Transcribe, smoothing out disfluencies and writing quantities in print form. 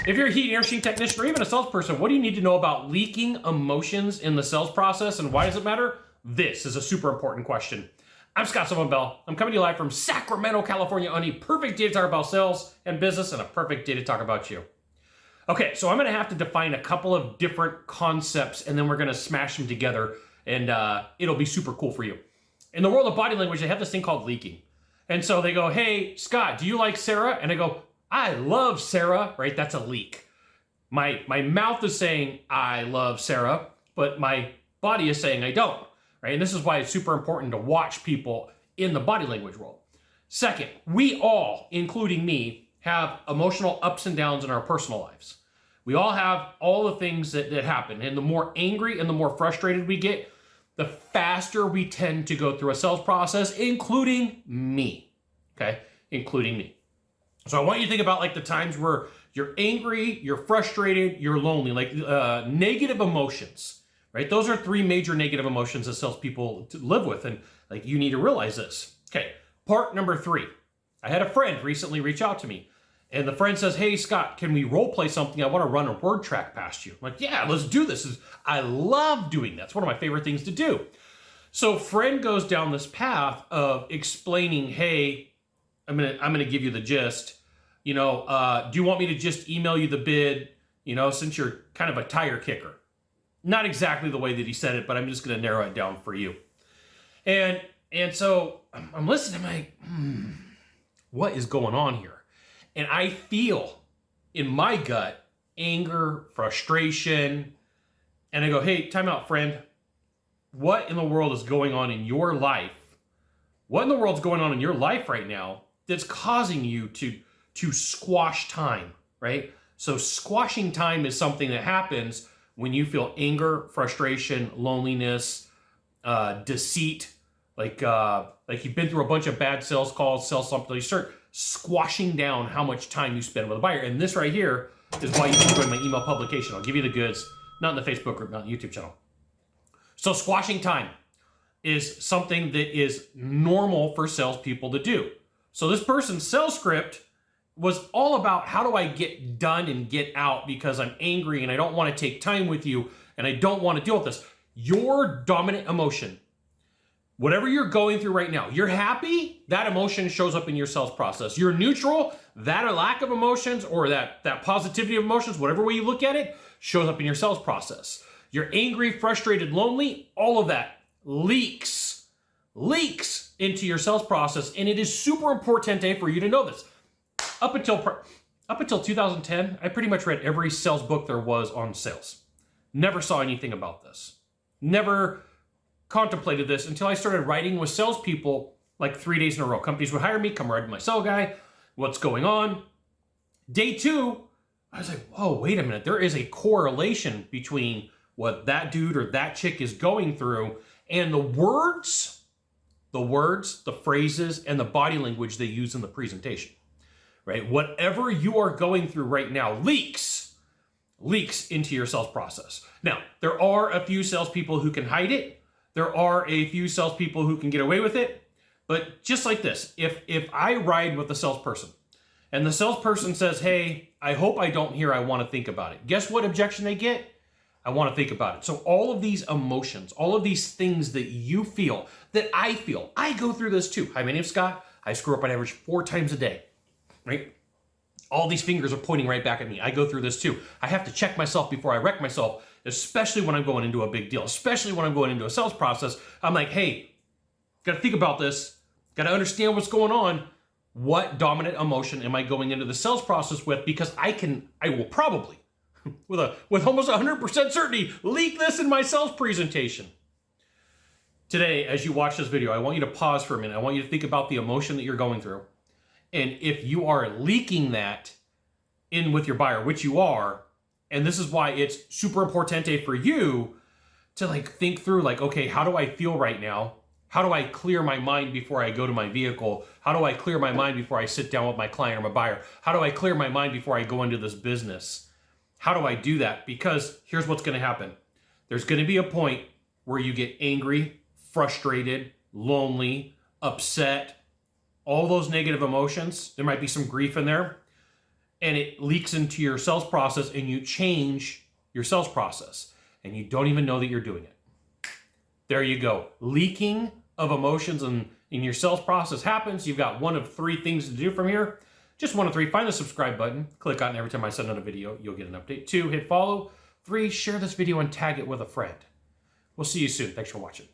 If you're a heat and air machine technician or even a salesperson, what do you need to know about leaking emotions in the sales process and why does it matter? This is a super important question. I'm Scott Sylvan Bell. I'm coming to you live from Sacramento, California on a perfect day to talk about sales and business and a perfect day to talk about you. Okay, so I'm gonna have to define a couple of different concepts and then we're gonna smash them together and it'll be super cool for you. In the world of body language, they have this thing called leaking. And so they go, hey, Scott, do you like Sarah? And I go, I love Sarah, right? That's a leak. My mouth is saying I love Sarah, but my body is saying I don't, right? And this is why it's super important to watch people in the body language world. Second, we all, including me, have emotional ups and downs in our personal lives. We all have all the things that happen. And the more angry and the more frustrated we get, the faster we tend to go through a sales process, including me, okay? Including me. So I want you to think about like the times where you're angry, you're frustrated, you're lonely, like negative emotions, right? Those are three major negative emotions that salespeople live with, and like you need to realize this. Okay, part number 3. I had a friend recently reach out to me, and the friend says, hey, Scott, can we role play something? I want to run a word track past you. I'm like, yeah, let's do this. I love doing that. It's one of my favorite things to do. So friend goes down this path of explaining, hey, I'm gonna give you the gist. You know, do you want me to just email you the bid, you know, since you're kind of a tire kicker? Not exactly the way that he said it, but I'm just gonna narrow it down for you. And so I'm listening, I'm like, what is going on here? And I feel in my gut anger, frustration, and I go, hey, time out, friend. What in the world is going on in your life? What in the world's going on in your life right now that's causing you to squash time, right? So squashing time is something that happens when you feel anger, frustration, loneliness, deceit, like you've been through a bunch of bad sales calls, sell something, you start squashing down how much time you spend with a buyer. And this right here is why you should join my email publication. I'll give you the goods, not in the Facebook group, not in the YouTube channel. So squashing time is something that is normal for salespeople to do. So this person's sales script was all about how do I get done and get out because I'm angry and I don't want to take time with you and I don't want to deal with this. Your dominant emotion, whatever you're going through right now, you're happy, that emotion shows up in your sales process. You're neutral, that or lack of emotions or that positivity of emotions, whatever way you look at it, shows up in your sales process. You're angry, frustrated, lonely, all of that leaks into your sales process, and it is super important for you to know this. Up until 2010, I pretty much read every sales book there was on sales. Never saw anything about this. Never contemplated this until I started writing with salespeople like 3 days in a row. Companies would hire me, come write with my sales guy. What's going on? Day 2, I was like, whoa, wait a minute. There is a correlation between what that dude or that chick is going through and the words, the phrases, and the body language they use in the presentation, right? Whatever you are going through right now leaks into your sales process. Now, there are a few salespeople who can hide it. There are a few salespeople who can get away with it. But just like this, if I ride with a salesperson and the salesperson says, hey, I hope I don't hear I want to think about it. Guess what objection they get? I want to think about it. So all of these emotions, all of these things that you feel, that I feel, I go through this too. Hi, my name's Scott. I screw up on average 4 times a day, right? All these fingers are pointing right back at me. I go through this too. I have to check myself before I wreck myself, especially when I'm going into a big deal, especially when I'm going into a sales process. I'm like, hey, got to think about this. Got to understand what's going on. What dominant emotion am I going into the sales process with? Because I will probably, with almost 100% certainty, leak this in my sales presentation. Today, as you watch this video, I want you to pause for a minute. I want you to think about the emotion that you're going through. And if you are leaking that in with your buyer, which you are, and this is why it's super importante for you to like think through like, okay, how do I feel right now? How do I clear my mind before I go to my vehicle? How do I clear my mind before I sit down with my client or my buyer? How do I clear my mind before I go into this business? How do I do that? Because here's what's going to happen. There's going to be a point where you get angry, frustrated, lonely, upset, all those negative emotions. There might be some grief in there. and it leaks into your sales process and you change your sales process and you don't even know that you're doing it. There you go. Leaking of emotions in your sales process happens. You've got one of three things to do from here. Just one of three, find the subscribe button, click on it every time I send out a video, you'll get an update. 2, hit follow. 3, share this video and tag it with a friend. We'll see you soon. Thanks for watching.